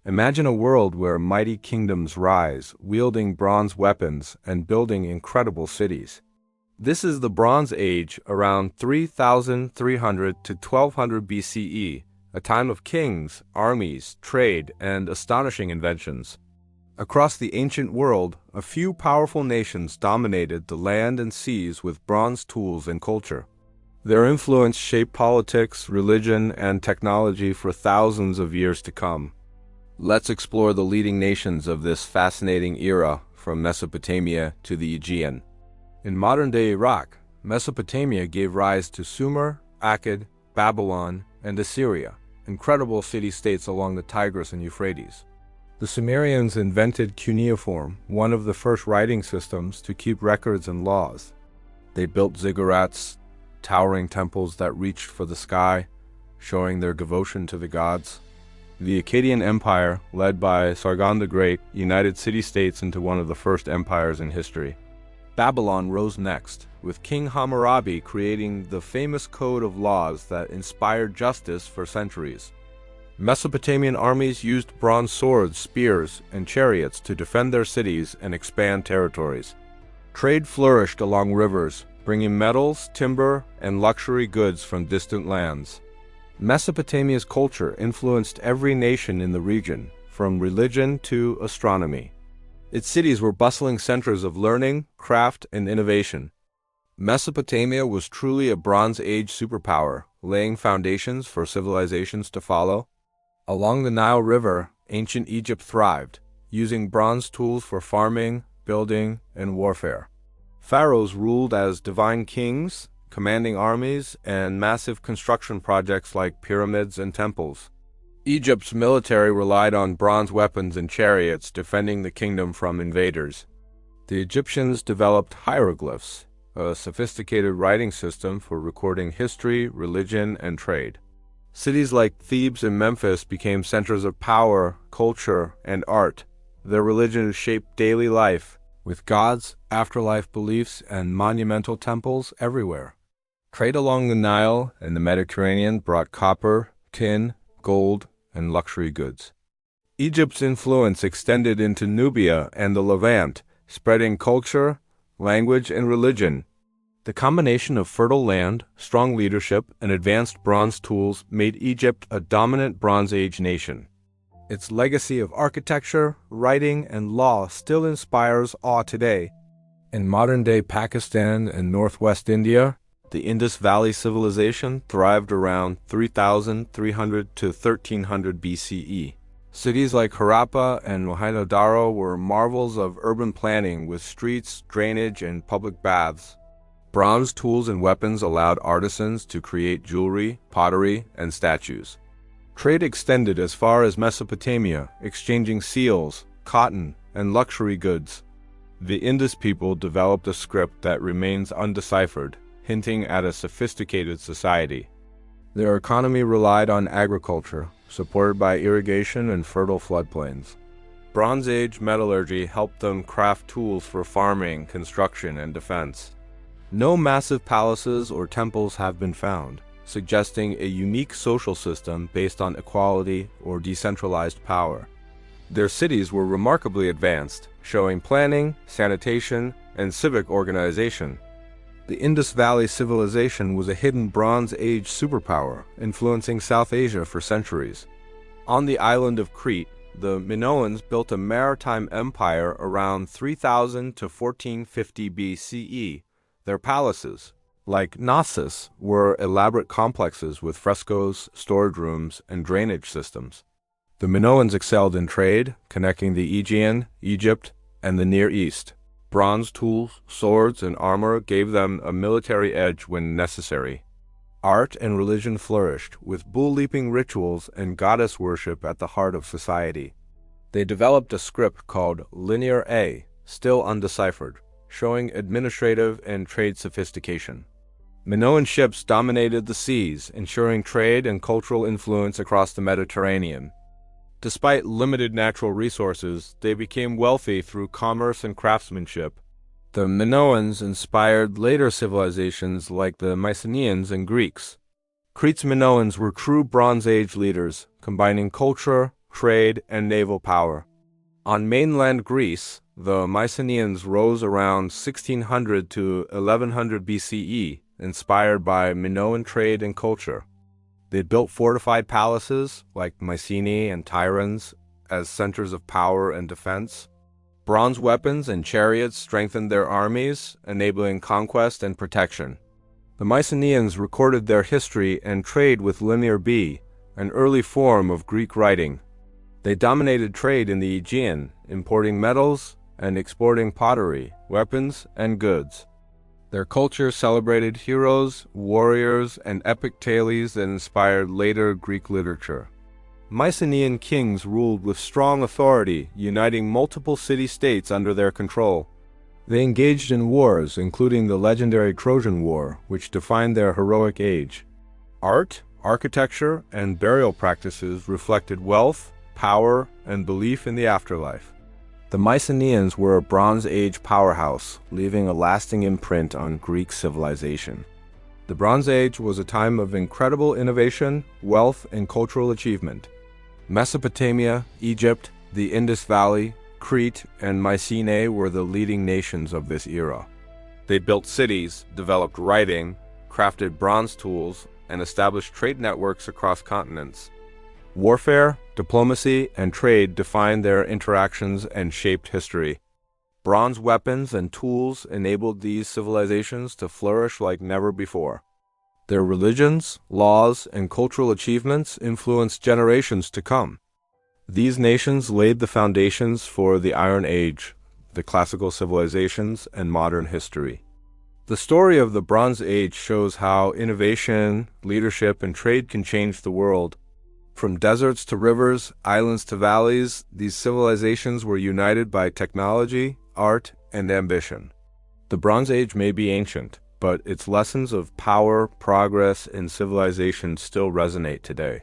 Imagine a world where mighty kingdoms rise, wielding bronze weapons and building incredible cities. This is the Bronze Age, around 3,300 to 1200 BCE, a time of kings, armies, trade, and astonishing inventions. Across the ancient world, a few powerful nations dominated the land and seas with bronze tools and culture. Their influence shaped politics, religion, and technology for thousands of years to come. Let's explore the leading nations of this fascinating era, from Mesopotamia to the Aegean. In modern-day Iraq, Mesopotamia gave rise to Sumer, Akkad, Babylon, and Assyria, incredible city-states along the Tigris and Euphrates. The Sumerians invented cuneiform, one of the first writing systems to keep records and laws. They built ziggurats, towering temples that reached for the sky, showing their devotion to the gods. The Akkadian Empire, led by Sargon the Great, united city-states into one of the first empires in history. Babylon rose next, with King Hammurabi creating the famous code of laws that inspired justice for centuries. Mesopotamian armies used bronze swords, spears, and chariots to defend their cities and expand territories. Trade flourished along rivers, bringing metals, timber, and luxury goods from distant lands. Mesopotamia's culture influenced every nation in the region, from religion to astronomy. Its cities were bustling centers of learning, craft, and innovation. Mesopotamia was truly a Bronze Age superpower, laying foundations for civilizations to follow. Along the Nile River, ancient Egypt thrived, using bronze tools for farming, building, and warfare. Pharaohs ruled as divine kings, commanding armies and massive construction projects like pyramids and temples. Egypt's military relied on bronze weapons and chariots, defending the kingdom from invaders. The Egyptians developed hieroglyphs, a sophisticated writing system for recording history, religion, and trade. Cities like Thebes and Memphis became centers of power, culture, and art. Their religion shaped daily life, with gods, afterlife beliefs, and monumental temples everywhere. Trade along the Nile and the Mediterranean brought copper, tin, gold, and luxury goods. Egypt's influence extended into Nubia and the Levant, spreading culture, language, and religion. The combination of fertile land, strong leadership, and advanced bronze tools made Egypt a dominant Bronze Age nation. Its legacy of architecture, writing, and law still inspires awe today. In modern-day Pakistan and northwest India, the Indus Valley Civilization thrived around 3,300 to 1300 BCE. Cities like Harappa and Mohenjo-daro were marvels of urban planning with streets, drainage, and public baths. Bronze tools and weapons allowed artisans to create jewelry, pottery, and statues. Trade extended as far as Mesopotamia, exchanging seals, cotton, and luxury goods. The Indus people developed a script that remains undeciphered, hinting at a sophisticated society. Their economy relied on agriculture, supported by irrigation and fertile floodplains. Bronze Age metallurgy helped them craft tools for farming, construction, and defense. No massive palaces or temples have been found, suggesting a unique social system based on equality or decentralized power. Their cities were remarkably advanced, showing planning, sanitation, and civic organization. The Indus Valley Civilization was a hidden Bronze Age superpower, influencing South Asia for centuries. On the island of Crete, the Minoans built a maritime empire around 3000 to 1450 BCE. Their palaces, like Knossos, were elaborate complexes with frescoes, storage rooms, and drainage systems. The Minoans excelled in trade, connecting the Aegean, Egypt, and the Near East. Bronze tools, swords, and armor gave them a military edge when necessary. Art and religion flourished, with bull-leaping rituals and goddess worship at the heart of society. They developed a script called Linear A, still undeciphered, showing administrative and trade sophistication. Minoan ships dominated the seas, ensuring trade and cultural influence across the Mediterranean. Despite limited natural resources, they became wealthy through commerce and craftsmanship. The Minoans inspired later civilizations like the Mycenaeans and Greeks. Crete's Minoans were true Bronze Age leaders, combining culture, trade, and naval power. On mainland Greece, the Mycenaeans rose around 1600 to 1100 BCE, inspired by Minoan trade and culture. They built fortified palaces, like Mycenae and Tiryns, as centers of power and defense. Bronze weapons and chariots strengthened their armies, enabling conquest and protection. The Mycenaeans recorded their history and trade with Linear B, an early form of Greek writing. They dominated trade in the Aegean, importing metals and exporting pottery, weapons, and goods. Their culture celebrated heroes, warriors, and epic tales that inspired later Greek literature. Mycenaean kings ruled with strong authority, uniting multiple city-states under their control. They engaged in wars, including the legendary Trojan War, which defined their heroic age. Art, architecture, and burial practices reflected wealth, power, and belief in the afterlife. The Mycenaeans were a Bronze Age powerhouse, leaving a lasting imprint on Greek civilization. The Bronze Age was a time of incredible innovation, wealth, and cultural achievement. Mesopotamia, Egypt, the Indus Valley, Crete, and Mycenae were the leading nations of this era. They built cities, developed writing, crafted bronze tools, and established trade networks across continents. Warfare, diplomacy, and trade defined their interactions and shaped history. Bronze weapons and tools enabled these civilizations to flourish like never before. Their religions, laws, and cultural achievements influenced generations to come. These nations laid the foundations for the Iron Age, the classical civilizations, and modern history. The story of the Bronze Age shows how innovation, leadership, and trade can change the world. From deserts to rivers, islands to valleys, these civilizations were united by technology, art, and ambition. The Bronze Age may be ancient, but its lessons of power, progress, and civilization still resonate today.